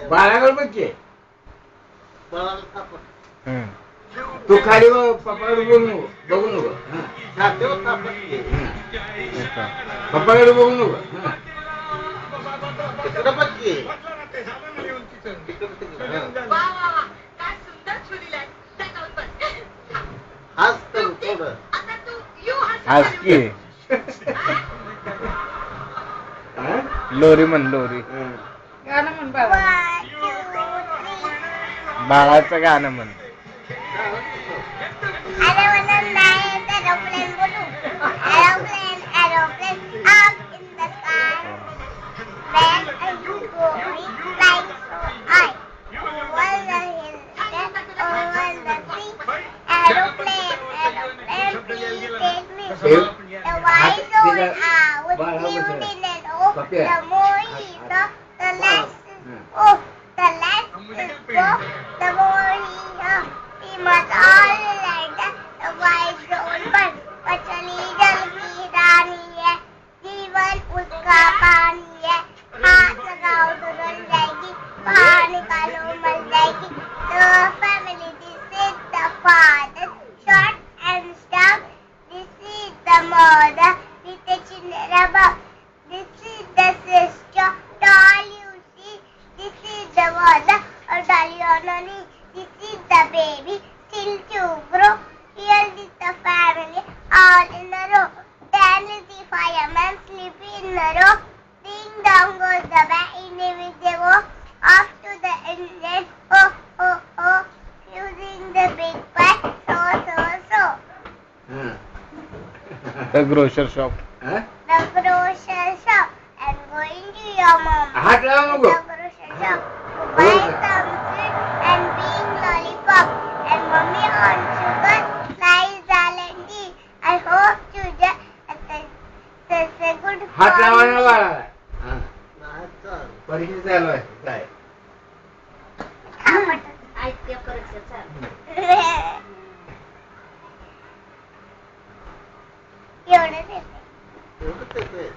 बाळाकडे बघ तू खाली पप्पाकडे बघू नको पप्पाकडे बघू नको लोरी म्हण लोरी बाळाचं गाणं म्हण The grocer shop. The grocer shop. I'm going to your mom. The grocer shop. To buy some sweet and being lollipop. And mommy on sugar, nice Valentine. I hope to get a good हात लावायला बाळा परीक्षा चालू आहे काय एवढंच येते